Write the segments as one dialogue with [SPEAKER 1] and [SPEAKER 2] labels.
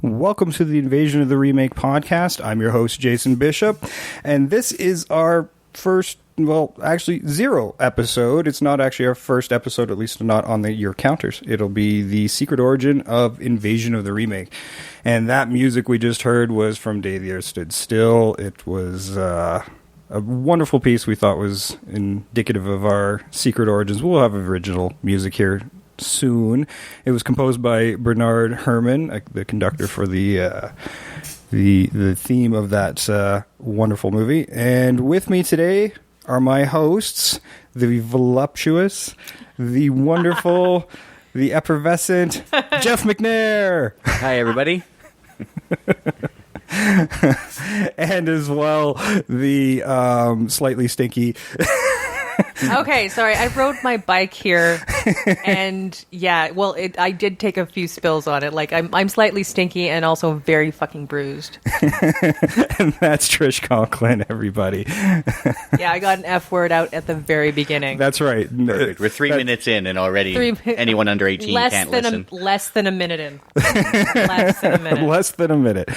[SPEAKER 1] Welcome to the Invasion of the Remake podcast. I'm your host, Jason Bishop, and this is our first, well, actually, 0 episode. It's not actually our first episode, at least not on your counters. It'll be the secret origin of Invasion of the Remake. And that music we just heard was from Day the Earth Stood Still. It was a wonderful piece we thought was indicative of our secret origins. We'll have original music here soon. It was composed by Bernard Herrmann, the conductor for the theme of that wonderful movie. And with me today are my hosts, the voluptuous, the wonderful, the effervescent Jeff McNair.
[SPEAKER 2] Hi, everybody.
[SPEAKER 1] And as well, the slightly stinky...
[SPEAKER 3] Okay, sorry. I rode my bike here, and yeah, well, I did take a few spills on it. Like, I'm slightly stinky and also very fucking bruised.
[SPEAKER 1] And that's Trish Conklin, everybody.
[SPEAKER 3] Yeah, I got an F word out at the very beginning.
[SPEAKER 1] That's right.
[SPEAKER 2] Perfect. We're 3 minutes in, and already anyone under 18 can't listen.
[SPEAKER 3] Less than a minute in. Less than a minute.
[SPEAKER 1] Less than a minute.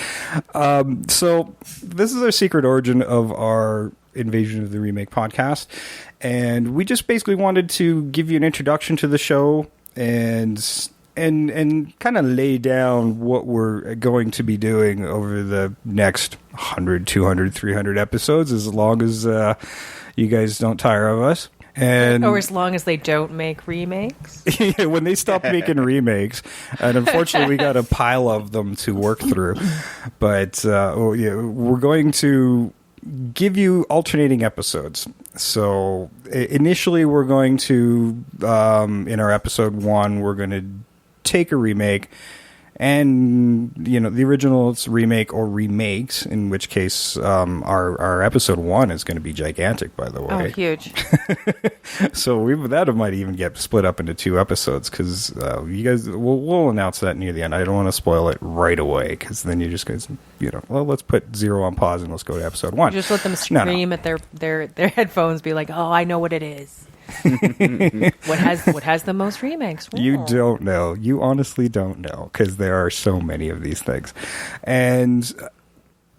[SPEAKER 1] So this is our secret origin of our Invasion of the Remake podcast. And we just basically wanted to give you an introduction to the show and kind of lay down what we're going to be doing over the next 100, 200, 300 episodes, as long as you guys don't tire of us.
[SPEAKER 3] Or as long as they don't make remakes.
[SPEAKER 1] Yeah, when they stop making remakes. And unfortunately, we got a pile of them to work through. But we're going to give you alternating episodes. So initially we're going to, in our episode 1, we're going to take a remake, and the original, it's remake or remakes, in which case our episode 1 is going to be gigantic, by the way.
[SPEAKER 3] Oh, huge.
[SPEAKER 1] So that might even get split up into 2 episodes, because you guys, we'll announce that near the end. I don't want to spoil it right away, because then you just guys, well, let's put 0 on pause and let's go to episode 1.
[SPEAKER 3] Just let them scream at their headphones, be like, oh, I know what it is. What has the most remakes? Whoa.
[SPEAKER 1] You don't know. You honestly don't know, because there are so many of these things. And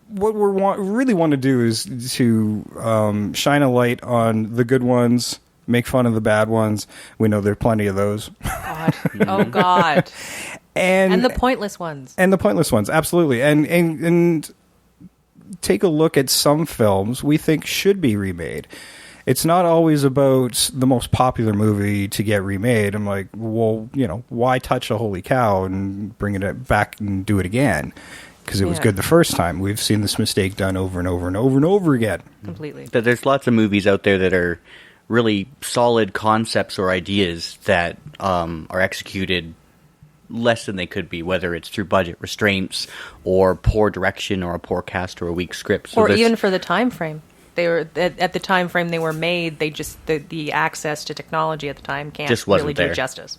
[SPEAKER 1] what we really want to do is to shine a light on the good ones, make fun of the bad ones. We know there are plenty of those.
[SPEAKER 3] God. Oh, God. And the pointless ones.
[SPEAKER 1] And the pointless ones, absolutely. And take a look at some films we think should be remade. It's not always about the most popular movie to get remade. I'm like, well, why touch a holy cow and bring it back and do it again? Because it was good the first time. We've seen this mistake done over and over and over and over again.
[SPEAKER 3] Completely.
[SPEAKER 2] There's lots of movies out there that are really solid concepts or ideas that are executed less than they could be, whether it's through budget restraints or poor direction or a poor cast or a weak script. So
[SPEAKER 3] or even for the time frame. They were at the time frame they were made. They just the access to technology at the time can't
[SPEAKER 2] just
[SPEAKER 3] really do
[SPEAKER 2] there.
[SPEAKER 3] Justice.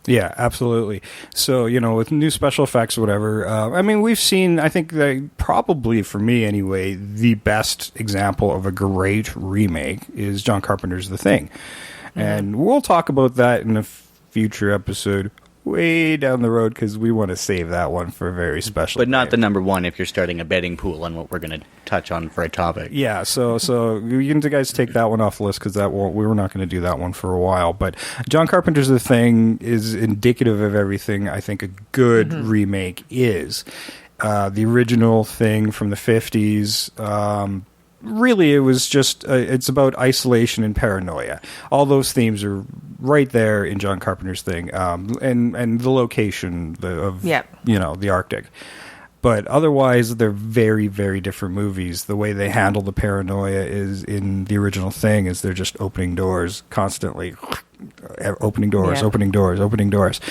[SPEAKER 1] Yeah, absolutely. So with new special effects, or whatever. We've seen. I think that probably for me anyway, the best example of a great remake is John Carpenter's The Thing, and we'll talk about that in a future episode. Way down the road, because we want to save that one for a very special
[SPEAKER 2] But not
[SPEAKER 1] day.
[SPEAKER 2] the number 1 if you're starting a betting pool on what we're going to touch on for a topic.
[SPEAKER 1] Yeah, so you guys take that one off the list, because we were not going to do that one for a while. But John Carpenter's The Thing is indicative of everything I think a good remake is. The original Thing from the 50s, really, it was just it's about isolation and paranoia. All those themes are right there in John Carpenter's Thing, and the location of the Arctic. But otherwise, they're very, very different movies. The way they handle the paranoia is in the original Thing is they're just opening doors constantly, opening doors, opening doors, opening doors,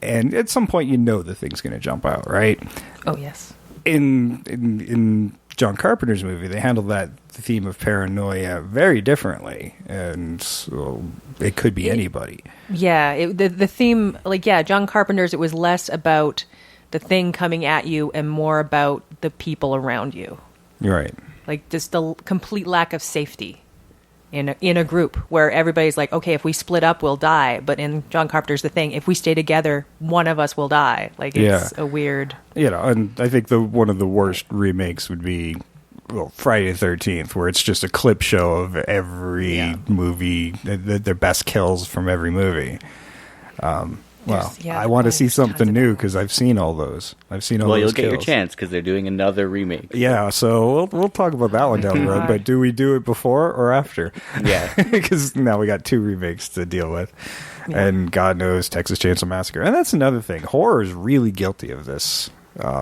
[SPEAKER 1] and at some point the thing's going to jump out, right?
[SPEAKER 3] Oh yes.
[SPEAKER 1] In John Carpenter's movie, they handled the theme of paranoia very differently, and so it could be anybody.
[SPEAKER 3] Yeah, the theme, John Carpenter's, it was less about the thing coming at you and more about the people around you.
[SPEAKER 1] You're right.
[SPEAKER 3] Like just the complete lack of safety. in a group where everybody's like, okay, if we split up, we'll die. But in John Carpenter's The Thing, if we stay together, one of us will die. Like, it's a weird...
[SPEAKER 1] And I think one of the worst remakes would be Friday the 13th, where it's just a clip show of every movie, their best kills from every movie. I want to see something new because I've seen all those. Well,
[SPEAKER 2] you'll get your chance because they're doing another remake.
[SPEAKER 1] Yeah, so we'll talk about that one down the road. But do we do it before or after?
[SPEAKER 2] Yeah,
[SPEAKER 1] because now we got 2 remakes to deal with, and God knows Texas Chainsaw Massacre. And that's another thing. Horror is really guilty of this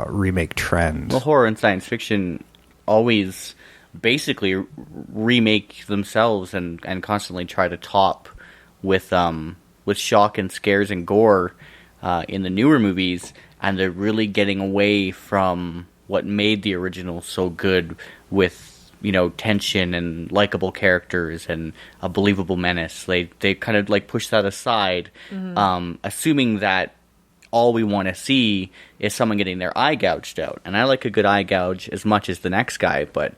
[SPEAKER 1] remake trend.
[SPEAKER 2] Well, horror and science fiction always basically remake themselves and constantly try to top with shock and scares and gore in the newer movies, and they're really getting away from what made the original so good with, tension and likable characters and a believable menace. They kind of like push that aside, assuming that all we want to see is someone getting their eye gouged out. And I like a good eye gouge as much as the next guy, but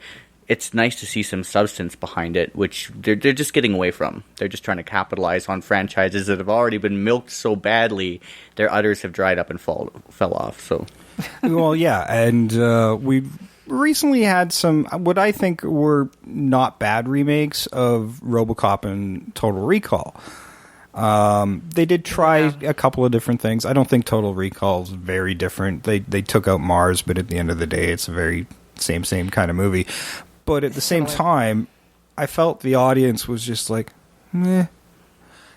[SPEAKER 2] it's nice to see some substance behind it, which they're just getting away from. They're just trying to capitalize on franchises that have already been milked so badly, their udders have dried up and fell off. So,
[SPEAKER 1] well, yeah, and we've recently had some what I think were not bad remakes of RoboCop and Total Recall. They did try a couple of different things. I don't think Total Recall is very different. They took out Mars, but at the end of the day, it's a very same kind of movie. But at the same time, I felt the audience was just like, meh.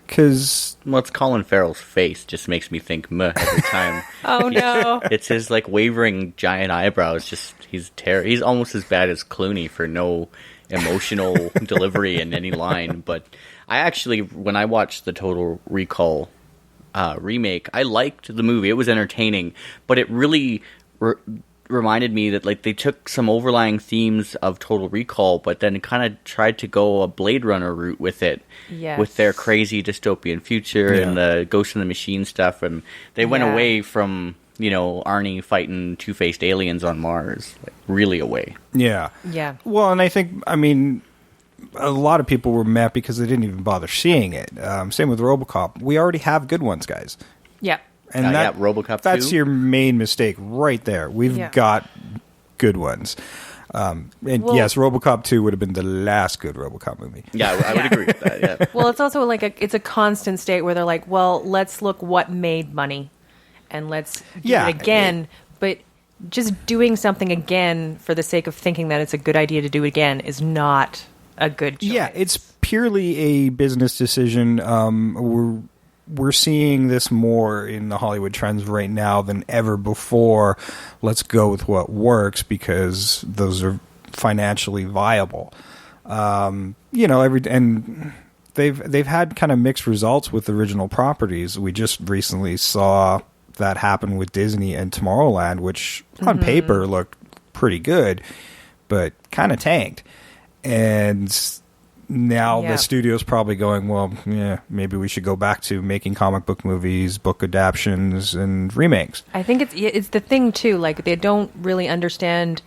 [SPEAKER 1] Because...
[SPEAKER 2] Well, it's Colin Farrell's face just makes me think meh every time.
[SPEAKER 3] Oh, no.
[SPEAKER 2] It's his, wavering giant eyebrows. He's almost as bad as Clooney for no emotional delivery in any line. But I actually, when I watched the Total Recall remake, I liked the movie. It was entertaining. But it really... reminded me that they took some overlying themes of Total Recall, but then kind of tried to go a Blade Runner route with it, with their crazy dystopian future and the Ghost in the Machine stuff, and they went away from Arnie fighting two-faced aliens on Mars, really away.
[SPEAKER 1] Yeah. Well, and I think a lot of people were mad because they didn't even bother seeing it. Same with RoboCop. We already have good ones, guys.
[SPEAKER 3] Yeah.
[SPEAKER 1] And
[SPEAKER 2] RoboCop 2?
[SPEAKER 1] That's your main mistake right there. We've got good ones. Yes, RoboCop 2 would have been the last good RoboCop movie.
[SPEAKER 2] Yeah, I would agree with that, yeah.
[SPEAKER 3] Well, it's also it's a constant state where they're like, well, let's look what made money and let's do it again. But just doing something again for the sake of thinking that it's a good idea to do it again is not a good choice.
[SPEAKER 1] Yeah, it's purely a business decision. We're seeing this more in the Hollywood trends right now than ever before. Let's go with what works because those are financially viable. And they've had kind of mixed results with original properties. We just recently saw that happen with Disney and Tomorrowland, which on paper looked pretty good, but kind of tanked. And now the studio's probably going, well, maybe we should go back to making comic book movies, book adaptions, and remakes.
[SPEAKER 3] I think it's the thing, too. They don't really understand.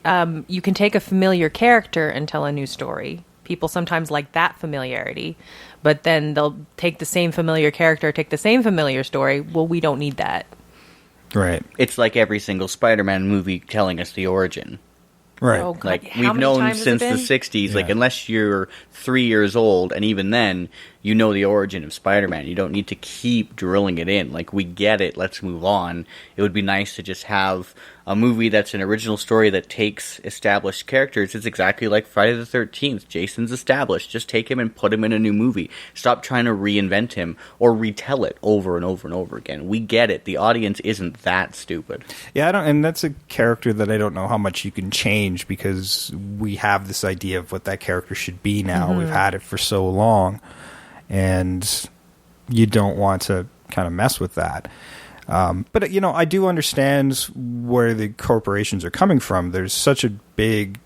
[SPEAKER 3] You can take a familiar character and tell a new story. People sometimes like that familiarity. But then they'll take the same familiar character, take the same familiar story. Well, we don't need that.
[SPEAKER 1] Right.
[SPEAKER 2] It's like every single Spider-Man movie telling us the origin.
[SPEAKER 1] Right.
[SPEAKER 3] Oh, God.
[SPEAKER 2] We've known since the 60s, unless you're 3 years old, and even then, you know the origin of Spider-Man. You don't need to keep drilling it in. We get it, let's move on. It would be nice to just have a movie that's an original story that takes established characters. It's exactly like Friday the 13th. Jason's established. Just take him and put him in a new movie. Stop trying to reinvent him or retell it over and over and over again. We get it. The audience isn't that stupid.
[SPEAKER 1] Yeah, and that's a character that I don't know how much you can change because we have this idea of what that character should be now. We've had it for so long, and you don't want to kind of mess with that. But, I do understand where the corporations are coming from. There's such a big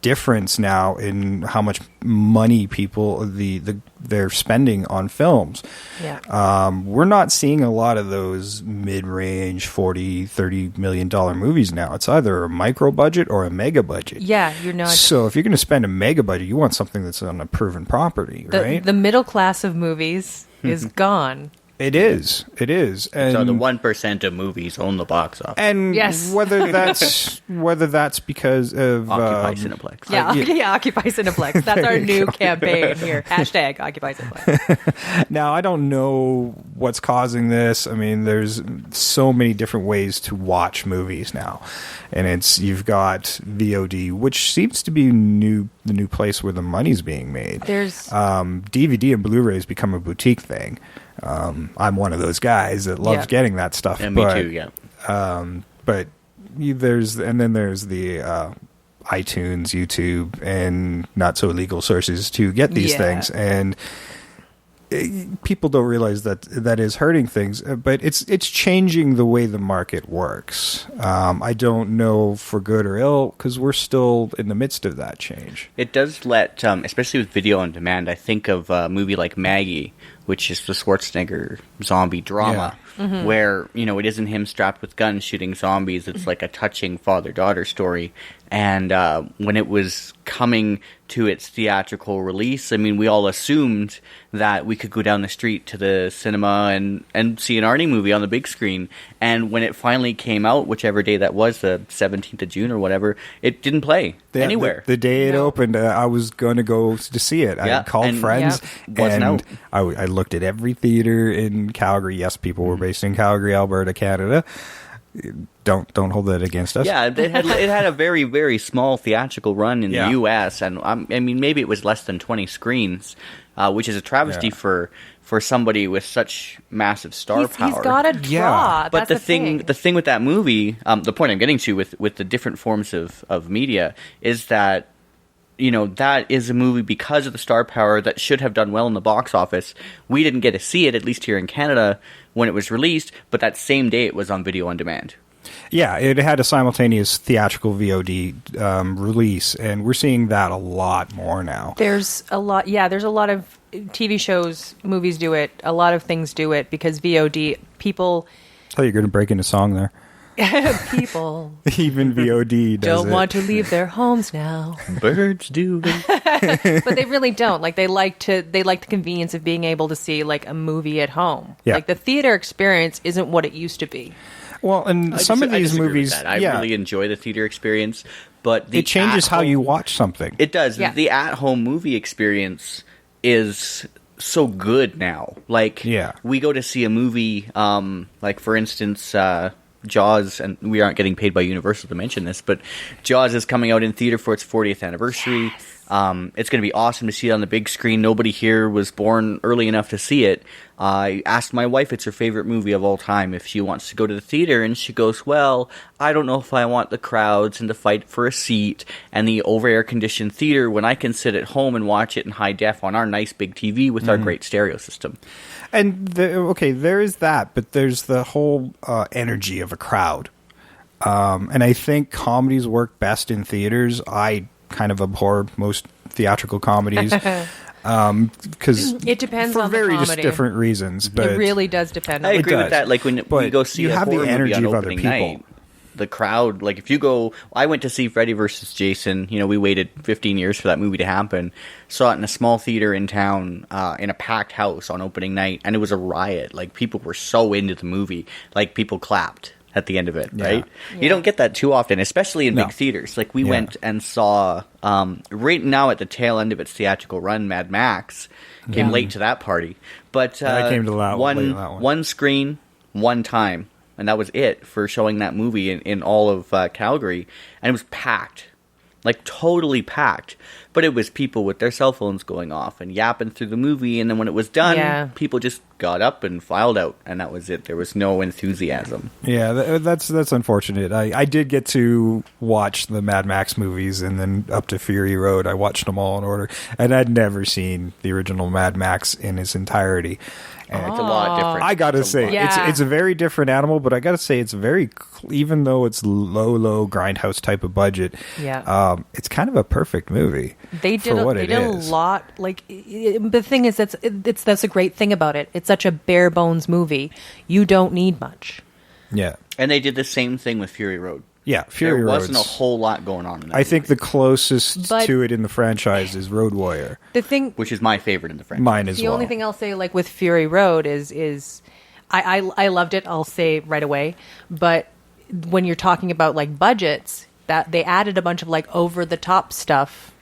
[SPEAKER 1] difference now in how much money they're spending on films.
[SPEAKER 3] Yeah.
[SPEAKER 1] We're not seeing a lot of those mid-range $40-30 million movies now. It's either a micro budget or a mega budget.
[SPEAKER 3] Yeah, you're not.
[SPEAKER 1] So if you're going to spend a mega budget, you want something that's on a proven property, right?
[SPEAKER 3] The middle class of movies is gone.
[SPEAKER 1] It is. And
[SPEAKER 2] So the 1% of movies own the box office.
[SPEAKER 1] and
[SPEAKER 3] Yes.
[SPEAKER 1] whether that's because of
[SPEAKER 2] Occupy Cineplex.
[SPEAKER 3] Yeah, Occupy Cineplex. That's our new campaign here. Hashtag Occupy Cineplex.
[SPEAKER 1] Now, I don't know what's causing this. I mean, there's so many different ways to watch movies now. And you've got VOD, which seems to be the new place where the money's being made.
[SPEAKER 3] There's
[SPEAKER 1] DVD and Blu-rays become a boutique thing. I'm one of those guys that loves getting that stuff.
[SPEAKER 2] And me too, yeah.
[SPEAKER 1] But there's the iTunes, YouTube, and not so illegal sources to get these things, and people don't realize that is hurting things. But it's changing the way the market works. I don't know for good or ill, because we're still in the midst of that change.
[SPEAKER 2] It does let, especially with video on demand, I think of a movie like Maggie, which is the Schwarzenegger zombie drama, where, it isn't him strapped with guns shooting zombies. It's like a touching father-daughter story. And when it was coming to its theatrical release, I mean, we all assumed that we could go down the street to the cinema and see an Arnie movie on the big screen. And when it finally came out, whichever day that was, the 17th of June or whatever, it didn't play anywhere.
[SPEAKER 1] The day it opened, I was going to go to see it. I called friends,
[SPEAKER 2] wasn't out.
[SPEAKER 1] I looked at every theater in Calgary. Yes, people were based in Calgary, Alberta, Canada. Don't hold that against us.
[SPEAKER 2] Yeah, it had a very, very small theatrical run in the U.S., and I mean, maybe it was less than 20 screens, which is a travesty for somebody with such massive star power.
[SPEAKER 3] He's got a draw.
[SPEAKER 1] Yeah.
[SPEAKER 2] But
[SPEAKER 3] That's
[SPEAKER 2] the thing with that movie, the point I'm getting to with the different forms of media is that, that is a movie because of the star power that should have done well in the box office. We didn't get to see it, at least here in Canada, when it was released, but that same day it was on video on demand.
[SPEAKER 1] Yeah, it had a simultaneous theatrical VOD release, and we're seeing that a lot more now.
[SPEAKER 3] There's a lot of TV shows, movies do it, a lot of things do it, because VOD, people...
[SPEAKER 1] I thought you were going to break into song there.
[SPEAKER 3] People
[SPEAKER 1] even VOD does
[SPEAKER 3] don't want to leave their homes now.
[SPEAKER 2] Birds do.
[SPEAKER 3] But they really don't. Like, they like the convenience of being able to see like a movie at home.
[SPEAKER 1] Yeah.
[SPEAKER 3] Like, the theater experience isn't what it used to be.
[SPEAKER 1] Well, and some of these movies,
[SPEAKER 2] I really enjoy the theater experience, but
[SPEAKER 1] it changes how you watch something.
[SPEAKER 2] It does.
[SPEAKER 3] Yeah.
[SPEAKER 2] The at-home movie experience is so good now. Like, we go to see a movie, like, for instance, Jaws, and we aren't getting paid by Universal to mention this, but Jaws is coming out in theater for its 40th anniversary.
[SPEAKER 3] Yes.
[SPEAKER 2] It's going to be awesome to see it on the big screen. Nobody here was born early enough to see it. I asked my wife, it's her favorite movie of all time, if she wants to go to the theater, and she goes, well, I don't know if I want the crowds and the fight for a seat and the over-air conditioned theater when I can sit at home and watch it in high def on our nice big TV with our great stereo system.
[SPEAKER 1] And there is that, but there's the whole energy of a crowd. And I think comedies work best in theaters. I kind of abhor most theatrical comedies because
[SPEAKER 3] it depends
[SPEAKER 1] for
[SPEAKER 3] on the
[SPEAKER 1] very
[SPEAKER 3] comedy.
[SPEAKER 1] just different reasons. But
[SPEAKER 3] It really does depend on
[SPEAKER 2] I agree
[SPEAKER 1] does.
[SPEAKER 2] with that. Like, when we go see a horror movie on opening night, the crowd, like, if you go... I went to see Freddy vs. Jason. We waited 15 years for that movie to happen. Saw it in a small theater in town, in a packed house on opening night, and it was a riot. Like, people were so into the movie. Like, people clapped at the end of it, right?
[SPEAKER 3] Yeah.
[SPEAKER 2] You don't get that too often, especially in big theaters. Like, we went and saw, right now at the tail end of its theatrical run, Mad Max. Came late to that party. But
[SPEAKER 1] I came to that
[SPEAKER 2] one screen, one time. And that was it for showing that movie in all of Calgary. And it was packed. Like, totally packed. But it was people with their cell phones going off and yapping through the movie. And then when it was done, people just got up and filed out. And that was it. There was no enthusiasm.
[SPEAKER 1] Yeah, that's unfortunate. I did get to watch the Mad Max movies, and then up to Fury Road. I watched them all in order. And I'd never seen the original Mad Max in its entirety.
[SPEAKER 2] It's a lot different.
[SPEAKER 1] I gotta
[SPEAKER 2] It's a
[SPEAKER 1] say,
[SPEAKER 2] lot.
[SPEAKER 3] Yeah.
[SPEAKER 1] it's a very different animal, but I gotta say, it's even though it's low grindhouse type of budget, it's kind of a perfect movie.
[SPEAKER 3] They did
[SPEAKER 1] for what
[SPEAKER 3] they
[SPEAKER 1] it
[SPEAKER 3] did
[SPEAKER 1] is.
[SPEAKER 3] a lot. Like the thing is, that's a great thing about it. It's such a bare bones movie. You don't need much.
[SPEAKER 1] Yeah,
[SPEAKER 2] And they did the same thing with Fury Road.
[SPEAKER 1] yeah. Fury
[SPEAKER 2] There wasn't a
[SPEAKER 1] Road's-
[SPEAKER 2] whole lot going on in that
[SPEAKER 1] I think
[SPEAKER 2] movie,
[SPEAKER 1] the closest
[SPEAKER 3] But-
[SPEAKER 1] to it in the franchise is Road Warrior.
[SPEAKER 3] The thing,
[SPEAKER 2] which is my favorite in the franchise.
[SPEAKER 1] Mine as
[SPEAKER 3] the
[SPEAKER 1] well.
[SPEAKER 3] only thing I'll say, like with Fury Road, is I loved it. I'll say right away. But when you're talking about like budgets, that they added a bunch of like over the top stuff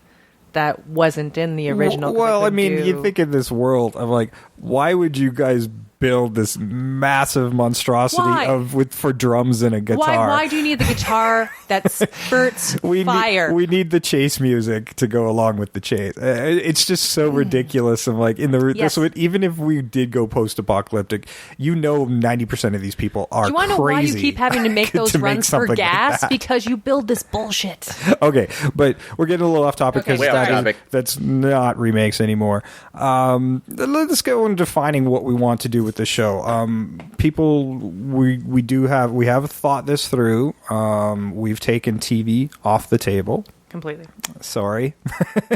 [SPEAKER 3] that wasn't in the original. 'cause
[SPEAKER 1] Well,
[SPEAKER 3] they
[SPEAKER 1] I mean,
[SPEAKER 3] couldn't
[SPEAKER 1] you
[SPEAKER 3] do-
[SPEAKER 1] think in this world of like, why would you guys build this massive monstrosity
[SPEAKER 3] Why?
[SPEAKER 1] for drums and a guitar?
[SPEAKER 3] Why do you need the guitar that spurts fire?
[SPEAKER 1] We need the chase music to go along with the chase. It's just so ridiculous. And like
[SPEAKER 3] Yes.
[SPEAKER 1] even if we did go post-apocalyptic, 90% of these people are
[SPEAKER 3] Do you want to know why you
[SPEAKER 1] crazy
[SPEAKER 3] keep having to make those
[SPEAKER 1] to make
[SPEAKER 3] runs for
[SPEAKER 1] something like
[SPEAKER 3] gas?
[SPEAKER 1] that.
[SPEAKER 3] Because you build this bullshit.
[SPEAKER 1] Okay, but we're getting a little off topic
[SPEAKER 3] Okay,
[SPEAKER 1] because
[SPEAKER 2] way off topic.
[SPEAKER 1] that's not remakes anymore. Let's go into defining what we want to do with the show. People, we have thought this through. We've taken TV off the table.
[SPEAKER 3] Completely.
[SPEAKER 1] Sorry,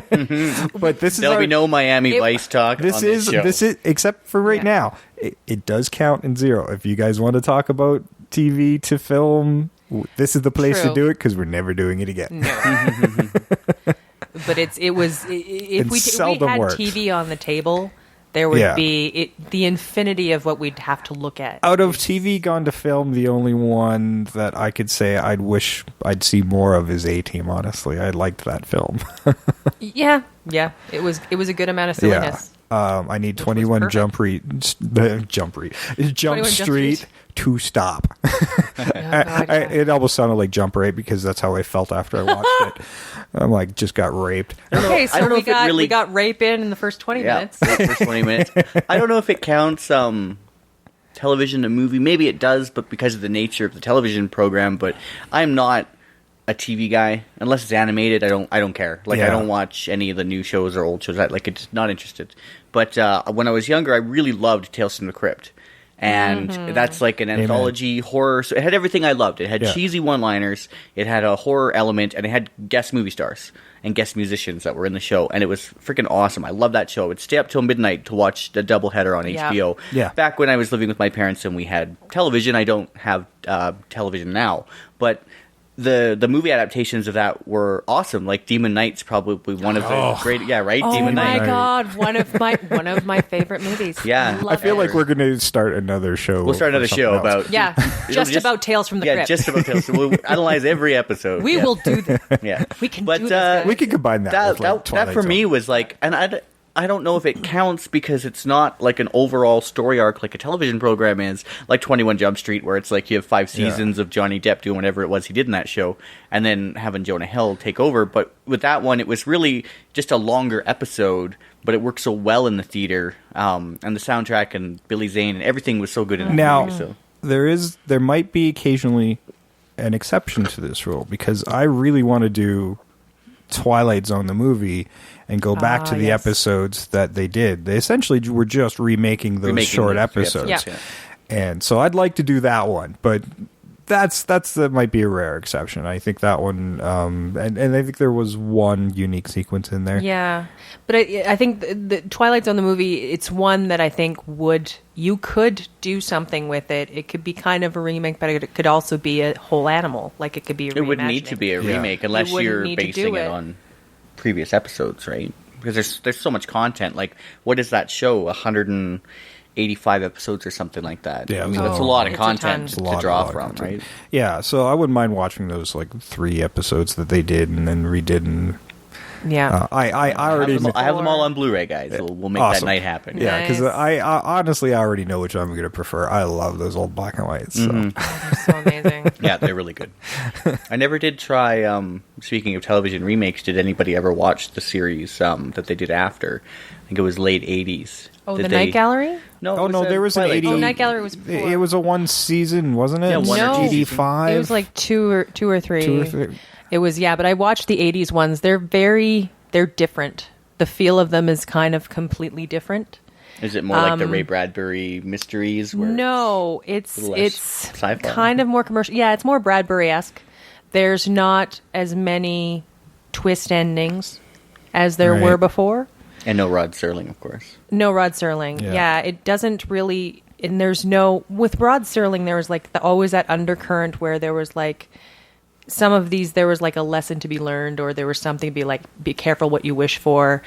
[SPEAKER 1] but this is
[SPEAKER 2] There'll
[SPEAKER 1] our,
[SPEAKER 2] be no Miami Vice talk.
[SPEAKER 1] this
[SPEAKER 2] on
[SPEAKER 1] is
[SPEAKER 2] show.
[SPEAKER 1] this is except for right
[SPEAKER 3] Yeah.
[SPEAKER 1] now. It does count in zero. If you guys want to talk about TV to film, this is the place to
[SPEAKER 3] True.
[SPEAKER 1] do it because we're never doing it again.
[SPEAKER 3] But if we
[SPEAKER 1] seldom
[SPEAKER 3] had
[SPEAKER 1] works.
[SPEAKER 3] TV on the table, there would
[SPEAKER 1] Yeah.
[SPEAKER 3] be the infinity of what we'd have to look at.
[SPEAKER 1] Out of TV gone to film, the only one that I could say I'd wish I'd see more of is A-Team, honestly. I liked that film.
[SPEAKER 3] Yeah. It was a good amount of silliness.
[SPEAKER 1] I need 21
[SPEAKER 3] perfect.
[SPEAKER 1] Jump
[SPEAKER 3] 21
[SPEAKER 1] Street to stop. It almost sounded like Jump Rate because that's how I felt after I watched it. I'm like, just got raped.
[SPEAKER 3] Okay,
[SPEAKER 2] I
[SPEAKER 3] so
[SPEAKER 2] don't know
[SPEAKER 3] we
[SPEAKER 2] if it really-
[SPEAKER 3] got rape in the first 20 minutes.
[SPEAKER 2] the first 20 minutes. I don't know if it counts television and movie. Maybe it does, but because of the nature of the television program. But I'm not a TV guy unless it's animated. I don't care. Like
[SPEAKER 1] Yeah.
[SPEAKER 2] I don't watch any of the new shows or old shows. It's not interested. But when I was younger, I really loved Tales from the Crypt. And that's like an anthology horror. So it had everything I loved. It had cheesy one-liners. It had a horror element, and it had guest movie stars and guest musicians that were in the show. And it was freaking awesome. I love that show. I would stay up till midnight to watch the doubleheader on
[SPEAKER 3] Yeah.
[SPEAKER 2] HBO.
[SPEAKER 1] Yeah.
[SPEAKER 2] Back when I was living with my parents and we had television. I don't have television now, but the movie adaptations of that were awesome. Like Demon Knight's probably one of the great. Yeah, right.
[SPEAKER 3] Oh
[SPEAKER 2] Demon
[SPEAKER 3] my
[SPEAKER 2] Knight.
[SPEAKER 3] god, one of my favorite movies.
[SPEAKER 2] Yeah.
[SPEAKER 1] I
[SPEAKER 3] Love
[SPEAKER 1] feel
[SPEAKER 3] it.
[SPEAKER 1] like we're going to start another show.
[SPEAKER 2] We'll start
[SPEAKER 1] or
[SPEAKER 2] another
[SPEAKER 1] something
[SPEAKER 2] show
[SPEAKER 1] else.
[SPEAKER 2] about
[SPEAKER 3] Yeah,
[SPEAKER 2] It'll
[SPEAKER 3] just about Tales from the
[SPEAKER 2] yeah,
[SPEAKER 3] Crypt.
[SPEAKER 2] just about Tales. We'll analyze every episode.
[SPEAKER 3] We will do that.
[SPEAKER 2] Yeah,
[SPEAKER 3] We can
[SPEAKER 2] but,
[SPEAKER 3] do this.
[SPEAKER 1] We could combine that with like
[SPEAKER 2] that
[SPEAKER 1] Twilight
[SPEAKER 2] for
[SPEAKER 1] Zone.
[SPEAKER 2] me was like, and I don't know if it counts because it's not like an overall story arc like a television program is, like 21 Jump Street, where it's like you have 5 seasons of Johnny Depp doing whatever it was he did in that show, and then having Jonah Hill take over. But with that one, it was really just a longer episode, but it worked so well in the theater, and the soundtrack and Billy Zane and everything was so good in the
[SPEAKER 1] Now,
[SPEAKER 2] movie. So.
[SPEAKER 1] there might be occasionally an exception to this rule because I really want to do Twilight Zone the movie and go back to the
[SPEAKER 3] yes.
[SPEAKER 1] episodes that they did. They essentially were just remaking those short
[SPEAKER 2] those 3
[SPEAKER 1] episodes.
[SPEAKER 3] Yeah.
[SPEAKER 1] And so I'd like to do that one, but that might be a rare exception. I think that one, and I think there was one unique sequence in there.
[SPEAKER 3] Yeah, but I think the Twilight Zone the movie, it's one that I think you could do something with it. It could be kind of a remake, but it could also be a whole animal. Like it could be a
[SPEAKER 2] It wouldn't need to be a
[SPEAKER 1] Yeah.
[SPEAKER 2] remake unless
[SPEAKER 3] You wouldn't
[SPEAKER 2] you're
[SPEAKER 3] need to
[SPEAKER 2] basing
[SPEAKER 3] do
[SPEAKER 2] it
[SPEAKER 3] it.
[SPEAKER 2] on previous episodes, right? Because there's so much content. Like, what is that show? 185 episodes or something like that.
[SPEAKER 1] Yeah,
[SPEAKER 2] I mean,
[SPEAKER 1] it's
[SPEAKER 2] that's
[SPEAKER 1] a
[SPEAKER 2] a lot
[SPEAKER 3] ton.
[SPEAKER 2] of
[SPEAKER 3] It's a ton.
[SPEAKER 2] content
[SPEAKER 1] It's a
[SPEAKER 2] to
[SPEAKER 1] lot
[SPEAKER 2] draw
[SPEAKER 1] of
[SPEAKER 2] from,
[SPEAKER 1] content.
[SPEAKER 2] right?
[SPEAKER 1] Yeah, so I wouldn't mind watching those like 3 episodes that they did and then redid. And
[SPEAKER 3] Yeah.
[SPEAKER 1] I already
[SPEAKER 2] I have them all on Blu-ray, guys. So we'll make
[SPEAKER 1] Awesome.
[SPEAKER 2] that night happen.
[SPEAKER 1] Yeah, because
[SPEAKER 3] Nice.
[SPEAKER 1] I honestly I already know which I'm going to prefer. I love those old black and whites. So.
[SPEAKER 3] They're so amazing.
[SPEAKER 2] Yeah, they're really good. I never did try. Speaking of television remakes, did anybody ever watch the series that they did after? I think it was late '80s.
[SPEAKER 3] Oh,
[SPEAKER 2] Did
[SPEAKER 3] the
[SPEAKER 2] they-
[SPEAKER 3] Night Gallery?
[SPEAKER 2] No,
[SPEAKER 1] Oh, no, there was an
[SPEAKER 2] Twilight
[SPEAKER 1] 80
[SPEAKER 2] Zone.
[SPEAKER 3] Oh, Night Gallery was before.
[SPEAKER 1] It was a 1 season, wasn't it?
[SPEAKER 2] Yeah, 1 or 2
[SPEAKER 3] No.
[SPEAKER 1] 85.
[SPEAKER 3] It was like two or three.
[SPEAKER 1] 2 or 3.
[SPEAKER 3] It was, yeah, but I watched the 80s ones. They're different. The feel of them is kind of completely different.
[SPEAKER 2] Is it more like the Ray Bradbury mysteries? Where
[SPEAKER 3] No, it's
[SPEAKER 2] sci-fi?
[SPEAKER 3] kind of more commercial. Yeah, it's more Bradbury-esque. There's not as many twist endings as there were before.
[SPEAKER 2] And no Rod Serling, of course.
[SPEAKER 3] No Rod Serling. Yeah, it doesn't really... And there's no... With Rod Serling, there was like always that undercurrent where there was like... Some of these, there was like a lesson to be learned, or there was something to be like, be careful what you wish for.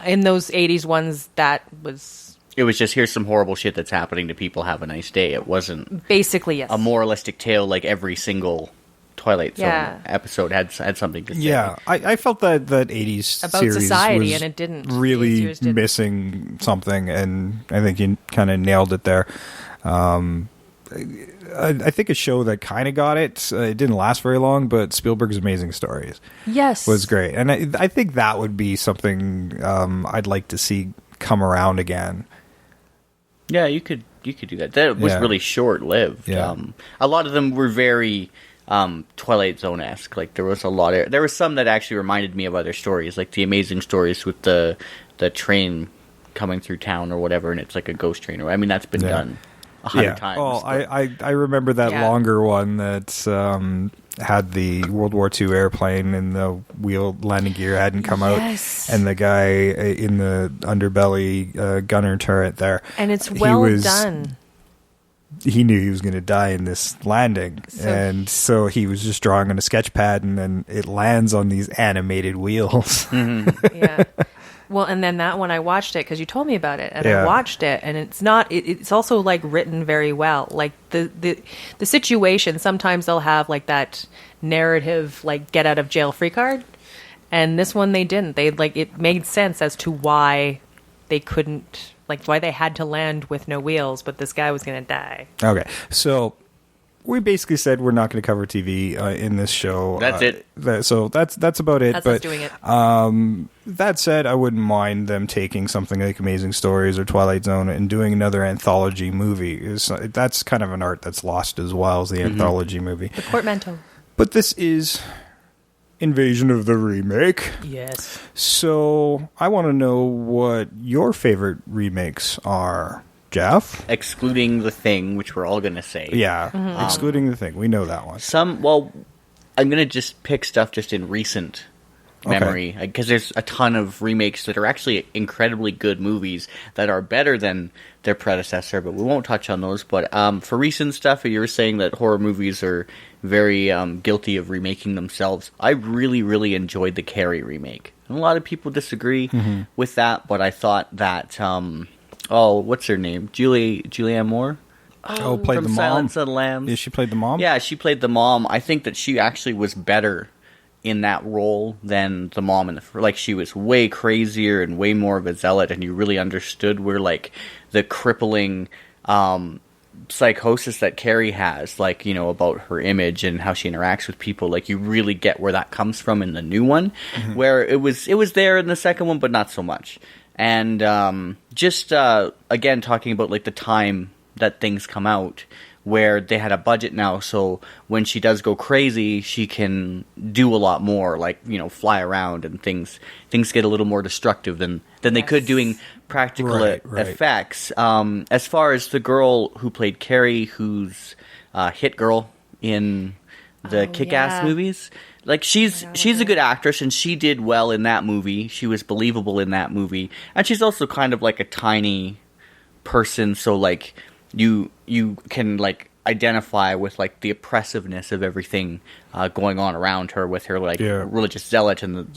[SPEAKER 3] In those 80s ones, that was...
[SPEAKER 2] It was just, here's some horrible shit that's happening to people, have a nice day. It wasn't...
[SPEAKER 3] Basically, yes.
[SPEAKER 2] A moralistic tale like every single Twilight Zone episode had something to say.
[SPEAKER 1] Yeah, I felt that 80s
[SPEAKER 3] About
[SPEAKER 1] series
[SPEAKER 3] society,
[SPEAKER 1] was
[SPEAKER 3] and it didn't.
[SPEAKER 1] really
[SPEAKER 3] Series didn't.
[SPEAKER 1] missing something, and I think you kind of nailed it there. I think a show that kind of got it, it didn't last very long, but Spielberg's Amazing Stories was great. And I think that would be something I'd like to see come around again.
[SPEAKER 2] Yeah, you could do that. That was really short-lived.
[SPEAKER 1] Yeah.
[SPEAKER 2] A lot of them were very Twilight Zone-esque. Like, there was some that actually reminded me of other stories, like the Amazing Stories with the train coming through town or whatever, and it's like a ghost train. I mean, that's been done 100 times.
[SPEAKER 1] Oh, I remember that longer one that had the World War II airplane and the wheel landing gear hadn't come out, and the guy in the underbelly gunner turret there.
[SPEAKER 3] And it's done.
[SPEAKER 1] He knew he was going to die in this landing, and so he was just drawing on a sketch pad, and then it lands on these animated wheels.
[SPEAKER 2] Mm-hmm.
[SPEAKER 3] Yeah. Well, and then that one I watched it because you told me about it, and I watched it, and it's not. It's also like written very well. Like the situation. Sometimes they'll have like that narrative, like get out of jail free card, and this one they didn't. They like it made sense as to why they couldn't, like why they had to land with no wheels, but this guy was going to die.
[SPEAKER 1] Okay, so we basically said we're not going to cover TV in this show.
[SPEAKER 2] That's it.
[SPEAKER 1] So that's about it.
[SPEAKER 3] That's
[SPEAKER 1] but
[SPEAKER 3] us doing it.
[SPEAKER 1] That said, I wouldn't mind them taking something like Amazing Stories or Twilight Zone and doing another anthology movie. That's kind of an art that's lost as well as the anthology movie.
[SPEAKER 3] The portmanteau.
[SPEAKER 1] But this is Invasion of the Remake.
[SPEAKER 3] Yes.
[SPEAKER 1] So I want to know what your favorite remakes are. Jeff?
[SPEAKER 2] Excluding The Thing, which we're all going to say.
[SPEAKER 1] Yeah, excluding The Thing. We know that one.
[SPEAKER 2] I'm going to just pick stuff just in recent memory, because there's a ton of remakes that are actually incredibly good movies that are better than their predecessor, but we won't touch on those. But for recent stuff, you were saying that horror movies are very guilty of remaking themselves. I really, really enjoyed the Carrie remake. And a lot of people disagree with that, but I thought that... what's her name? Julianne Moore?
[SPEAKER 1] Played
[SPEAKER 2] from
[SPEAKER 1] the mom?
[SPEAKER 2] Silence of the Lambs.
[SPEAKER 1] Yeah, she played the mom?
[SPEAKER 2] Yeah, she played the mom. I think that she actually was better in that role than the mom in the... Like, she was way crazier and way more of a zealot, and you really understood where, like, the crippling psychosis that Carrie has, like, you know, about her image and how she interacts with people. Like, you really get where that comes from in the new one, where it was there in the second one, but not so much. And again, talking about like the time that things come out, where they had a budget now, so when she does go crazy, she can do a lot more, like, you know, fly around, and things get a little more destructive than they could doing practical effects. As far as the girl who played Carrie, who's Hit Girl in the Kick-Ass movies. Like, she's a good actress, and she did well in that movie. She was believable in that movie. And she's also kind of like a tiny person, so, like, you can, like, identify with, like, the oppressiveness of everything going on around her, with her, like, religious zealot and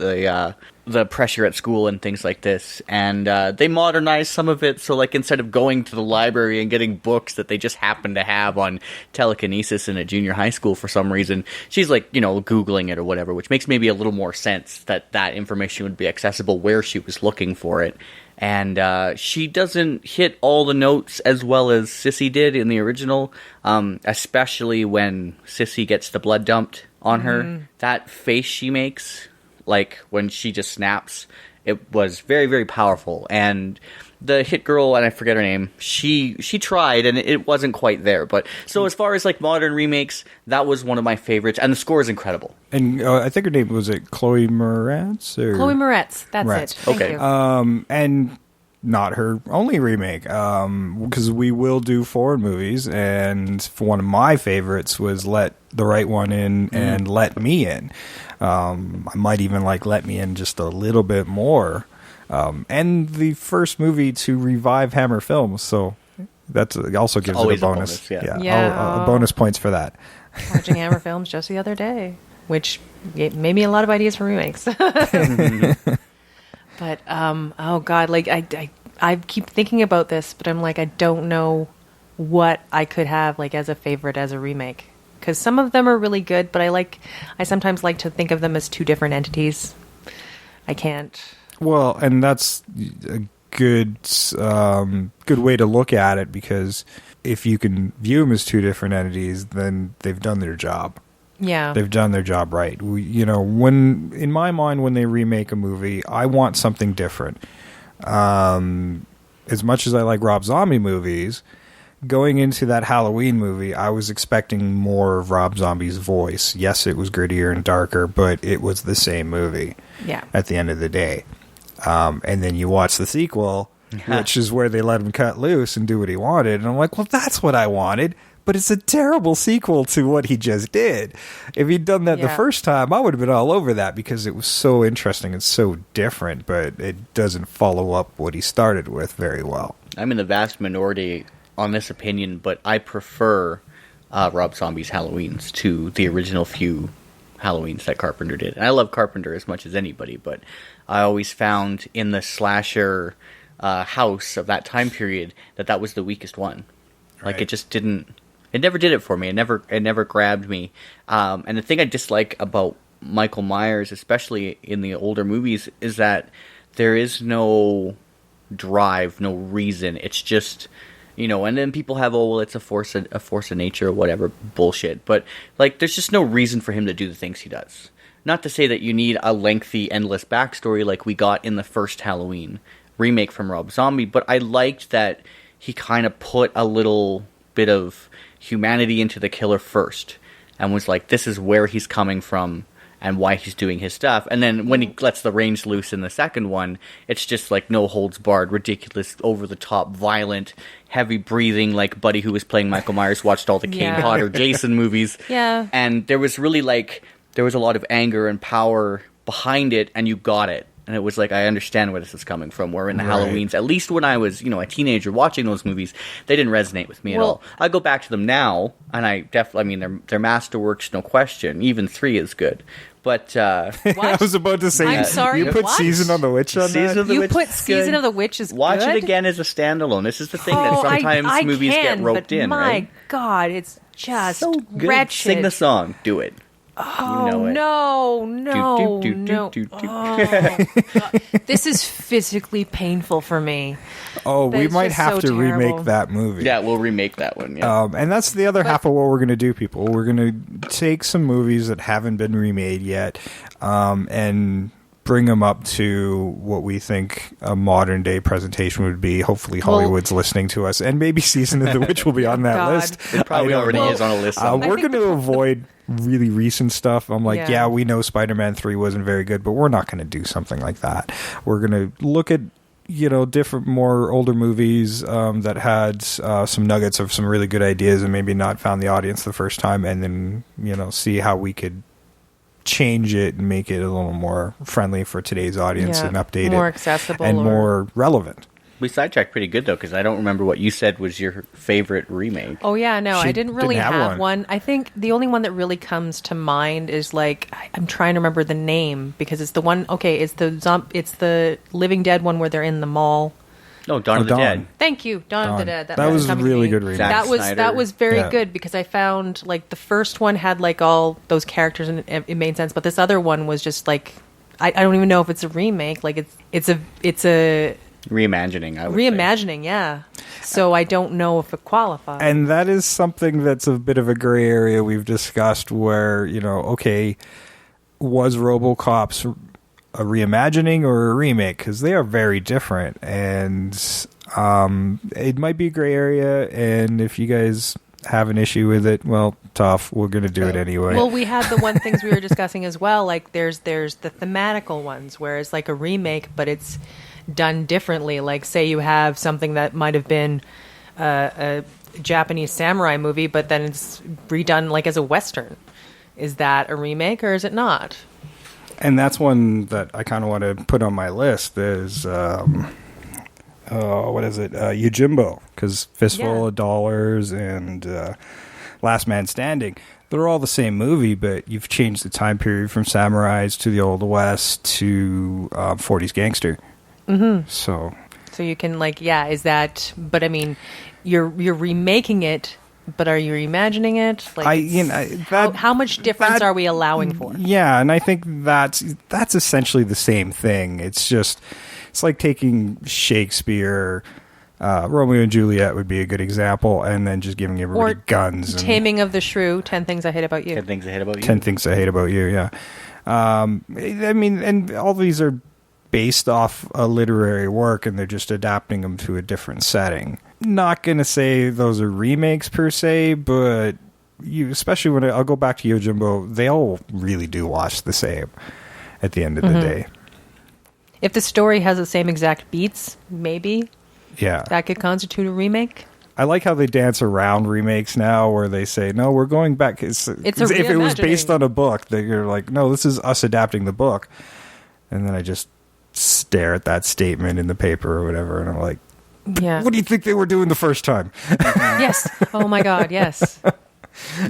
[SPEAKER 2] the pressure at school and things like this. And they modernized some of it, so, like, instead of going to the library and getting books that they just happen to have on telekinesis in a junior high school for some reason, she's, like, you know, Googling it or whatever, which makes maybe a little more sense that information would be accessible where she was looking for it. And she doesn't hit all the notes as well as Sissy did in the original, especially when Sissy gets the blood dumped on her. That face she makes, like when she just snaps, it was very, very powerful. And the Hit Girl, and I forget her name, she tried, and it wasn't quite there. But so as far as like modern remakes, that was one of my favorites, and the score is incredible.
[SPEAKER 1] And I think her name was Chloe Moretz?
[SPEAKER 3] Chloe Moretz, that's it.
[SPEAKER 2] Okay.
[SPEAKER 3] Thank you.
[SPEAKER 1] And not her only remake, because we will do foreign movies, and one of my favorites was Let the Right One In and Let Me In. I might even like Let Me In just a little bit more. And the first movie to revive Hammer Films, so that also gives it a bonus. Bonus points for that.
[SPEAKER 3] Watching Hammer Films just the other day, which gave me a lot of ideas for remakes. But oh god, like I keep thinking about this, but I'm like, I don't know what I could have like as a favorite as a remake, because some of them are really good, but I sometimes like to think of them as two different entities. I can't.
[SPEAKER 1] Well, and that's a good way to look at it, because if you can view them as two different entities, then they've done their job.
[SPEAKER 3] Yeah.
[SPEAKER 1] They've done their job right. When in my mind, when they remake a movie, I want something different. As much as I like Rob Zombie movies, going into that Halloween movie, I was expecting more of Rob Zombie's voice. Yes, it was grittier and darker, but it was the same movie.
[SPEAKER 3] Yeah.
[SPEAKER 1] At the end of the day. And then you watch the sequel, which is where they let him cut loose and do what he wanted. And I'm like, well, that's what I wanted. But it's a terrible sequel to what he just did. If he'd done that the first time, I would have been all over that, because it was so interesting and so different, but it doesn't follow up what he started with very well.
[SPEAKER 2] I'm in the vast minority on this opinion, but I prefer Rob Zombie's Halloweens to the original few Halloweens that Carpenter did. And I love Carpenter as much as anybody, but I always found in the slasher house of that time period that was the weakest one. Like, it just didn't... It never did it for me. It never grabbed me. And the thing I dislike about Michael Myers, especially in the older movies, is that there is no drive, no reason. It's just, and then people have, it's a force of nature or whatever bullshit. But, like, there's just no reason for him to do the things he does. Not to say that you need a lengthy, endless backstory like we got in the first Halloween remake from Rob Zombie, but I liked that he kind of put a little bit of humanity into the killer first, and was like, this is where he's coming from and why he's doing his stuff. And then when he lets the reins loose in the second one, it's just like no holds barred, ridiculous, over the top, violent, heavy breathing, like Buddy, who was playing Michael Myers, watched all the Kane Hodder Jason movies.
[SPEAKER 3] Yeah.
[SPEAKER 2] And there was really there was a lot of anger and power behind it, and you got it. And it was like, I understand where this is coming from. Where in the Halloweens, at least when I was, a teenager watching those movies, they didn't resonate with me at all. I go back to them now, and I definitely, they're masterworks, no question. Even 3 is good. But
[SPEAKER 1] I was about to say,
[SPEAKER 3] I'm sorry,
[SPEAKER 1] you put
[SPEAKER 3] what?
[SPEAKER 1] Season of the Witch on that?
[SPEAKER 3] You put Season of the Witch is
[SPEAKER 2] Watch
[SPEAKER 3] good?
[SPEAKER 2] it again as a standalone. This is the thing that sometimes
[SPEAKER 3] I
[SPEAKER 2] movies
[SPEAKER 3] can,
[SPEAKER 2] get roped
[SPEAKER 3] but
[SPEAKER 2] in,
[SPEAKER 3] my
[SPEAKER 2] right?
[SPEAKER 3] God, it's just
[SPEAKER 2] So good.
[SPEAKER 3] wretched.
[SPEAKER 2] Sing the song. Do it.
[SPEAKER 3] Oh,
[SPEAKER 2] you know it.
[SPEAKER 3] No.
[SPEAKER 2] Do.
[SPEAKER 3] Oh, God. This is physically painful for me.
[SPEAKER 1] Oh, we
[SPEAKER 3] It's
[SPEAKER 1] might
[SPEAKER 3] just
[SPEAKER 1] have
[SPEAKER 3] so
[SPEAKER 1] to
[SPEAKER 3] terrible.
[SPEAKER 1] remake that movie.
[SPEAKER 2] Yeah, we'll remake that one. Yeah.
[SPEAKER 1] And that's the other half of what we're going to do, people. We're going to take some movies that haven't been remade yet, and bring them up to what we think a modern day presentation would be. Hopefully Hollywood's listening to us, and maybe Season of the Witch will be on that
[SPEAKER 3] God.
[SPEAKER 1] list.
[SPEAKER 2] It probably already is on a list.
[SPEAKER 1] We're going to avoid really recent stuff. I'm like,
[SPEAKER 3] Yeah.
[SPEAKER 1] we know Spider-Man 3 wasn't very good, but we're not going to do something like that. We're going to look at different, more older movies that had some nuggets of some really good ideas and maybe not found the audience the first time, and then see how we could change it and make it a little more friendly for today's audience, and update it,
[SPEAKER 3] more accessible
[SPEAKER 1] and more relevant.
[SPEAKER 2] We sidetracked pretty good, though, because I don't remember what you said was your favorite remake.
[SPEAKER 3] Oh, yeah, no,
[SPEAKER 1] She
[SPEAKER 3] I didn't really
[SPEAKER 1] didn't have
[SPEAKER 3] have
[SPEAKER 1] one.
[SPEAKER 3] one. I think the only one that really comes to mind is, I'm trying to remember the name, because it's the one, it's the Living Dead one where they're in the mall.
[SPEAKER 2] No, Dawn of the
[SPEAKER 1] Dawn.
[SPEAKER 2] Dead.
[SPEAKER 3] Thank you, Dawn of the Dead.
[SPEAKER 1] That was a
[SPEAKER 3] coming to
[SPEAKER 1] really
[SPEAKER 3] me.
[SPEAKER 1] good remake.
[SPEAKER 2] Zack Snyder.
[SPEAKER 3] That was very
[SPEAKER 1] Yeah.
[SPEAKER 3] good, because I found the first one had all those characters and it made sense, but this other one was just I don't even know if it's a remake. It's a
[SPEAKER 2] Reimagining, I would say.
[SPEAKER 3] reimagining, yeah. So I don't know if it qualifies.
[SPEAKER 1] And that is something that's a bit of a gray area we've discussed, where, was RoboCop's a reimagining or a remake? Because they are very different, and it might be a gray area, and if you guys have an issue with it, well, tough, we're going to do it anyway.
[SPEAKER 3] Well, we had the one things we were discussing as well, there's the thematical ones, where it's like a remake, but it's done differently. Like, say you have something that might have been a Japanese samurai movie, but then it's redone like as a Western. Is that a remake or is it not?
[SPEAKER 1] And that's one that I kind of want to put on my list is, what is it? Yojimbo, because Fistful of Dollars and Last Man Standing, they're all the same movie, but you've changed the time period from samurais to the Old West to 40s gangster. Mm-hmm. So
[SPEAKER 3] you can is that? But I mean, you're remaking it. But are you reimagining it? How much difference are we allowing for?
[SPEAKER 1] Yeah, and I think that's essentially the same thing. It's like taking Shakespeare, Romeo and Juliet would be a good example, and then just giving everybody guns.
[SPEAKER 3] Taming of the Shrew, 10 Things I Hate About You.
[SPEAKER 2] 10 Things I Hate About You.
[SPEAKER 1] 10 Things I Hate About You, yeah. I mean, and all these are based off a literary work, and they're just adapting them to a different setting. Not going to say those are remakes per se, but especially when I'll go back to Yojimbo, they all really do watch the same at the end of the day.
[SPEAKER 3] If the story has the same exact beats, maybe that could constitute a remake.
[SPEAKER 1] I like how they dance around remakes now, where they say, "No, we're going back." If it was based on a book, they're like, "No, this is us adapting the book," and then I just stare at that statement in the paper or whatever, and I'm like, what do you think they were doing the first time?
[SPEAKER 3] Yes. Oh my God, yes.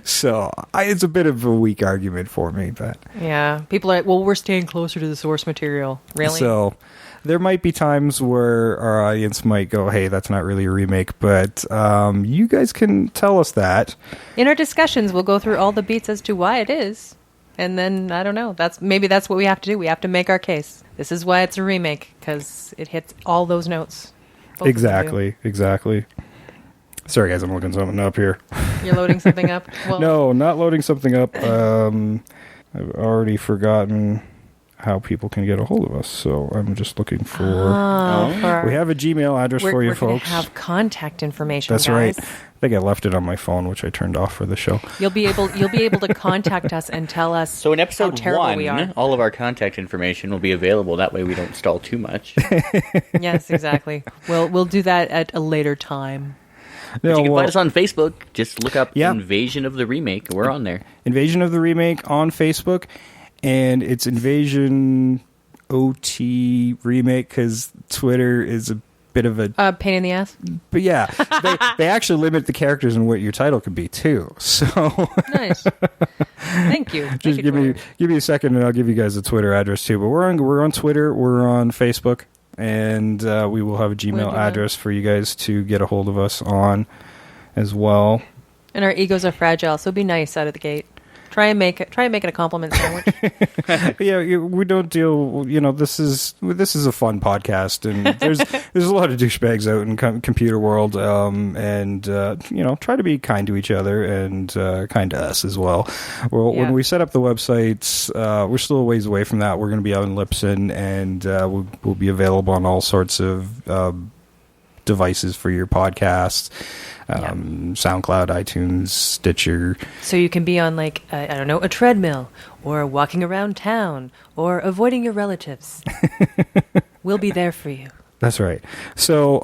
[SPEAKER 1] So it's a bit of a weak argument for me, but
[SPEAKER 3] yeah, people are like, well, we're staying closer to the source material. Really?
[SPEAKER 1] So there might be times where our audience might go, hey, that's not really a remake, but you guys can tell us that.
[SPEAKER 3] In our discussions, we'll go through all the beats as to why it is. And then, I don't know, that's what we have to do. We have to make our case. This is why it's a remake, because it hits all those notes.
[SPEAKER 1] Exactly. Sorry, guys, I'm looking something up here.
[SPEAKER 3] You're loading something up? Well,
[SPEAKER 1] no, not loading something up. I've already forgotten how people can get a hold of us, so I'm just looking for... we have a Gmail address for you, folks.
[SPEAKER 3] We have contact information,
[SPEAKER 1] That's
[SPEAKER 3] guys.
[SPEAKER 1] right. I think I left it on my phone, which I turned off for the show.
[SPEAKER 3] You'll be able to contact us and tell us
[SPEAKER 2] so in episode
[SPEAKER 3] how terrible
[SPEAKER 2] 1,
[SPEAKER 3] we are.
[SPEAKER 2] All of our contact information will be available. That way we don't stall too much.
[SPEAKER 3] Yes, exactly. We'll do that at a later time.
[SPEAKER 2] But you can find us on Facebook. Just look up Invasion of the Remake. We're on there.
[SPEAKER 1] Invasion of the Remake on Facebook. And it's Invasion OT Remake because Twitter is a bit of a
[SPEAKER 3] pain in the ass.
[SPEAKER 1] But yeah, they actually limit the characters and what your title could be too. So
[SPEAKER 3] nice. Thank you.
[SPEAKER 1] Just give me a second, and I'll give you guys the Twitter address too. But we're on Twitter, we're on Facebook, and we will have a Gmail address for you guys to get a hold of us on as well. And
[SPEAKER 3] our egos are fragile, so be nice out of the gate. Try and make it a compliment sandwich.
[SPEAKER 1] Yeah, we don't deal. This is a fun podcast, and there's a lot of douchebags out in computer world, and try to be kind to each other and kind to us as well. When we set up the websites, we're still a ways away from that. We're going to be out in Lipson, and we'll be available on all sorts of devices for your podcasts. SoundCloud, iTunes, Stitcher. So you can be on a treadmill or walking around town or avoiding your relatives. We'll be there for you. That's right. So,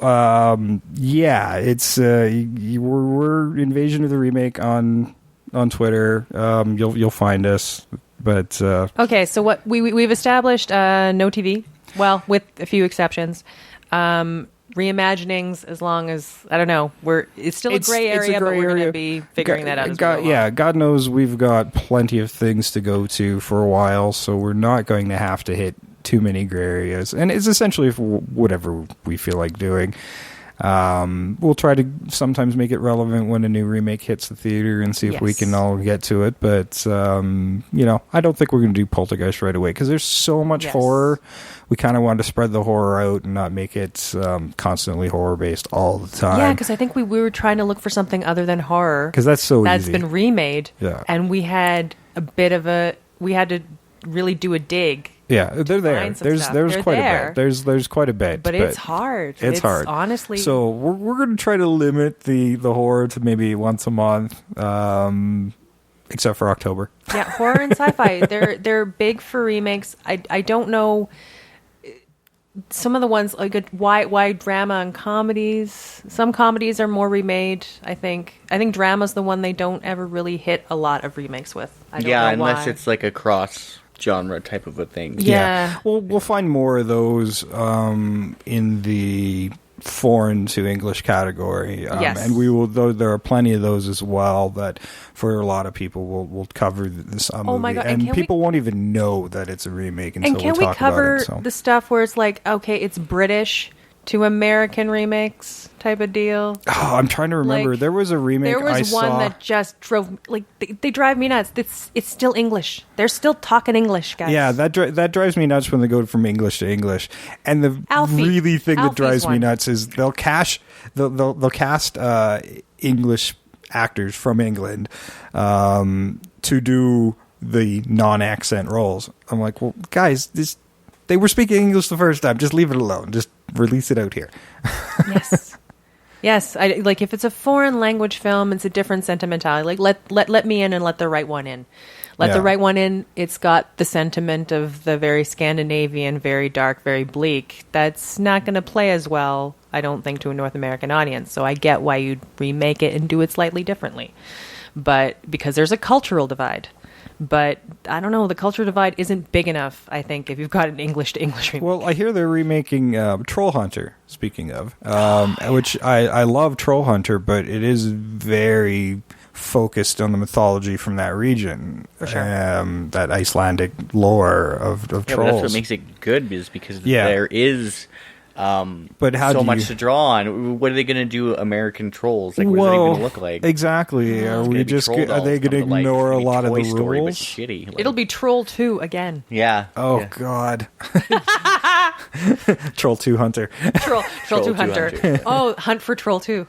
[SPEAKER 1] it's we're Invasion of the Remake on Twitter. You'll find us. But okay, so what we've established no TV. Well, with a few exceptions. Reimaginings, as long as it's still a gray area, but we're going to be figuring that out as well. Yeah, God knows we've got plenty of things to go to for a while, so we're not going to have to hit too many gray areas, and it's essentially whatever we feel like doing. We'll try to sometimes make it relevant when a new remake hits the theater and see if we can all get to it. But, I don't think we're going to do Poltergeist right away because there's so much horror. We kind of wanted to spread the horror out and not make it constantly horror-based all the time. Yeah, because I think we were trying to look for something other than horror. Because that's so easy. That's been remade. Yeah. And we had we had to really do a dig. Yeah, they're there. There's quite a bit. There's quite a bit, but it's hard. It's hard, honestly. So we're going to try to limit the horror to maybe once a month, except for October. Yeah, horror and sci-fi. They're big for remakes. I don't know.
[SPEAKER 3] some of the ones like why drama and comedies. Some comedies are more remade. I think drama's the one they don't ever really hit a lot of remakes with. I don't know
[SPEAKER 2] unless
[SPEAKER 3] why.
[SPEAKER 2] it's like a cross genre type of a thing.
[SPEAKER 3] Yeah.
[SPEAKER 1] Well, we'll find more of those in the foreign to English category.
[SPEAKER 3] Yes.
[SPEAKER 1] And we will, though there are plenty of those as well that for a lot of people will cover this movie.
[SPEAKER 3] Oh my God,
[SPEAKER 1] and
[SPEAKER 3] and
[SPEAKER 1] people won't even know that it's a remake until
[SPEAKER 3] And can
[SPEAKER 1] we'll
[SPEAKER 3] we
[SPEAKER 1] talk
[SPEAKER 3] cover
[SPEAKER 1] about it. So.
[SPEAKER 3] the stuff where it's like, okay, it's British to American remakes type of deal?
[SPEAKER 1] Oh, I'm trying to remember.
[SPEAKER 3] Like,
[SPEAKER 1] there was a remake
[SPEAKER 3] There was
[SPEAKER 1] I
[SPEAKER 3] one
[SPEAKER 1] saw.
[SPEAKER 3] that just drove like they drive me nuts. It's still English. They're still talking English, guys.
[SPEAKER 1] Yeah, that drives me nuts when they go from English to English. And the
[SPEAKER 3] Alfie.
[SPEAKER 1] really thing that
[SPEAKER 3] Alfie's
[SPEAKER 1] drives me
[SPEAKER 3] one.
[SPEAKER 1] nuts is they'll cast English actors from England to do the non-accent roles. I'm like, well, guys, they were speaking English the first time. Just leave it alone. Just release it out here.
[SPEAKER 3] Yes. Yes, I like if it's a foreign language film, it's a different sentimentality. Like let me in and let the right one in. Let the
[SPEAKER 1] Yeah.
[SPEAKER 3] right one in. It's got the sentiment of the very Scandinavian, very dark, very bleak. That's not going to play as well, I don't think, to a North American audience. So I get why you'd remake it and do it slightly differently. But because there's a cultural divide. But I don't know, the cultural divide isn't big enough, I think, if you've got an English to English remake.
[SPEAKER 1] Well, I hear they're remaking Troll Hunter, speaking of, which I love Troll Hunter, but it is very focused on the mythology from that region.
[SPEAKER 3] For sure.
[SPEAKER 1] That Icelandic lore of
[SPEAKER 2] Yeah, but
[SPEAKER 1] trolls.
[SPEAKER 2] that's what makes it good, is because
[SPEAKER 1] Yeah.
[SPEAKER 2] there is
[SPEAKER 1] But how
[SPEAKER 2] so
[SPEAKER 1] do
[SPEAKER 2] much
[SPEAKER 1] you...
[SPEAKER 2] to draw on. What are they going to do? American trolls? Like, what are they going to look like?
[SPEAKER 1] Exactly. Are
[SPEAKER 2] It's
[SPEAKER 1] we
[SPEAKER 2] gonna be
[SPEAKER 1] just
[SPEAKER 2] troll
[SPEAKER 1] are they
[SPEAKER 2] dolls
[SPEAKER 1] going to
[SPEAKER 2] from the,
[SPEAKER 1] ignore
[SPEAKER 2] it's
[SPEAKER 1] a
[SPEAKER 2] gonna
[SPEAKER 1] lot
[SPEAKER 2] be
[SPEAKER 1] of
[SPEAKER 2] Toy
[SPEAKER 1] the
[SPEAKER 2] Story, but
[SPEAKER 1] rules?
[SPEAKER 2] shitty. Like,
[SPEAKER 3] It'll be Troll 2 again.
[SPEAKER 2] yeah.
[SPEAKER 1] Oh
[SPEAKER 2] yeah.
[SPEAKER 1] God. Troll 2 Hunter.
[SPEAKER 3] Troll 2
[SPEAKER 2] 2
[SPEAKER 3] Hunter.
[SPEAKER 2] Hunter.
[SPEAKER 3] Oh, Hunt for Troll 2.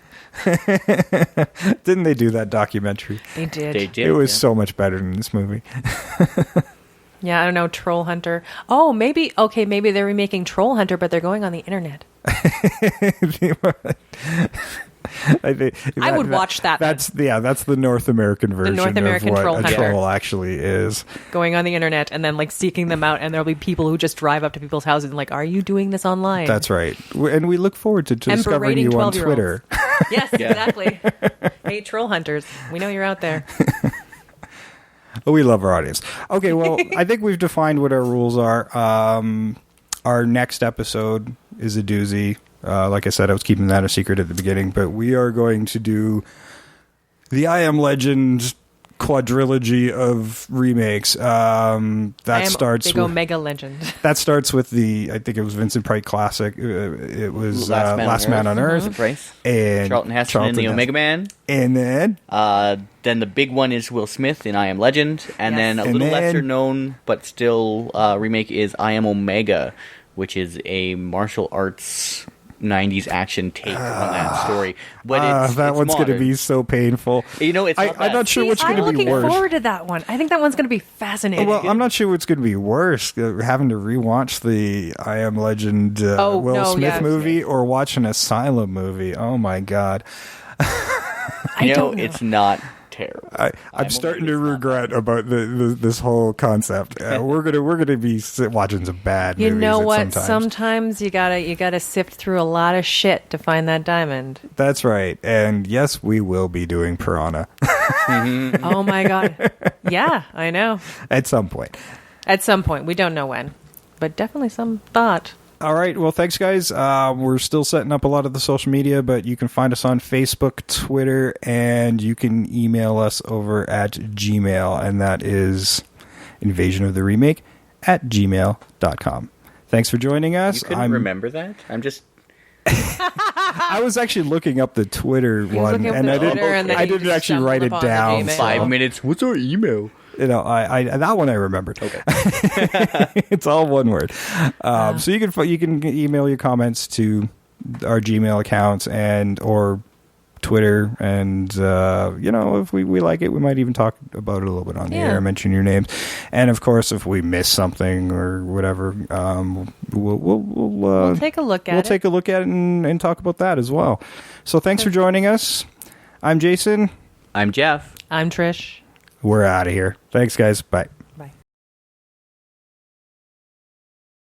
[SPEAKER 1] Didn't they do that documentary?
[SPEAKER 3] They did.
[SPEAKER 2] They did.
[SPEAKER 1] It was
[SPEAKER 2] yeah.
[SPEAKER 1] so much better than this movie.
[SPEAKER 3] Yeah, I don't know, Troll Hunter. Oh, maybe they're remaking Troll Hunter, but they're going on the internet. I would watch that then.
[SPEAKER 1] That's the North American version
[SPEAKER 3] North American
[SPEAKER 1] of what
[SPEAKER 3] Troll
[SPEAKER 1] a
[SPEAKER 3] Hunter.
[SPEAKER 1] troll actually is.
[SPEAKER 3] Going on the internet and then like seeking them out, and there'll be people who just drive up to people's houses and like, are you doing this online?
[SPEAKER 1] That's right. And we look forward to discovering
[SPEAKER 3] berating
[SPEAKER 1] you on
[SPEAKER 3] 12-year-olds.
[SPEAKER 1] Twitter.
[SPEAKER 3] Yes, exactly. Hey, Troll Hunters, we know you're out there.
[SPEAKER 1] We love our audience. Okay, well, I think we've defined what our rules are. Our next episode is a doozy. Like I said, I was keeping that a secret at the beginning, but we are going to do the I Am Legend quadrilogy of remakes. Starts
[SPEAKER 3] big Omega Legend.
[SPEAKER 1] That starts with I think it was Vincent Price Classic. It was Last Man on Earth.
[SPEAKER 2] Price.
[SPEAKER 1] And
[SPEAKER 2] Charlton Heston in the Omega Man.
[SPEAKER 1] And
[SPEAKER 2] Then the big one is Will Smith in I Am Legend. And
[SPEAKER 3] Yes.
[SPEAKER 2] then a
[SPEAKER 1] And
[SPEAKER 2] little
[SPEAKER 1] then-
[SPEAKER 2] lesser known, but still remake is I Am Omega, which is a martial arts 90s action take on that story. But it's
[SPEAKER 1] that one's going to
[SPEAKER 2] modern.
[SPEAKER 1] be so painful.
[SPEAKER 2] You know, it's not
[SPEAKER 1] I'm
[SPEAKER 2] bad.
[SPEAKER 1] not sure which
[SPEAKER 3] I'm
[SPEAKER 1] going to be
[SPEAKER 3] looking
[SPEAKER 1] worse.
[SPEAKER 3] forward to that one. I think that one's going to be fascinating.
[SPEAKER 1] Well, I'm not sure what's going to be worse, having to rewatch the I Am Legend Will Smith movie or watch an Asylum movie. Oh my God.
[SPEAKER 3] I don't know.
[SPEAKER 2] It's not terrible.
[SPEAKER 1] I'm starting to regret about this whole concept. We're gonna be watching some bad
[SPEAKER 3] You
[SPEAKER 1] movies.
[SPEAKER 3] know what?
[SPEAKER 1] Sometimes.
[SPEAKER 3] Sometimes you gotta sift through a lot of shit to find that diamond.
[SPEAKER 1] That's right. And yes, we will be doing Piranha
[SPEAKER 3] Oh my god! Yeah, I know.
[SPEAKER 1] at some point.
[SPEAKER 3] At some point, we don't know when, but definitely some thought.
[SPEAKER 1] All right. Well, thanks, guys. We're still setting up a lot of the social media, but you can find us on Facebook, Twitter, and you can email us over at Gmail, and that is invasionofthemake@gmail.com. Thanks for joining us.
[SPEAKER 2] You couldn't remember that? I'm just...
[SPEAKER 1] I was actually looking up the Twitter one,
[SPEAKER 3] looking up
[SPEAKER 1] and
[SPEAKER 3] the
[SPEAKER 1] I didn't.
[SPEAKER 3] Twitter, and then
[SPEAKER 1] I
[SPEAKER 3] you
[SPEAKER 1] didn't
[SPEAKER 3] just
[SPEAKER 1] actually write it
[SPEAKER 3] stumbled upon
[SPEAKER 1] down.
[SPEAKER 3] the Gmail.
[SPEAKER 1] so,
[SPEAKER 2] 5 minutes. What's our email?
[SPEAKER 1] You know, I that one I remembered.
[SPEAKER 2] Okay.
[SPEAKER 1] It's all one word. So you can email your comments to our Gmail accounts or Twitter, and if we like it, we might even talk about it a little bit on the air, mention your names, and of course, if we miss something or whatever, we'll
[SPEAKER 3] Take a look at
[SPEAKER 1] We'll
[SPEAKER 3] it.
[SPEAKER 1] take a look at it and talk about that as well. So thanks for joining us. I'm Jason.
[SPEAKER 2] I'm Jeff.
[SPEAKER 3] I'm Trish.
[SPEAKER 1] We're out of here. Thanks, guys. Bye.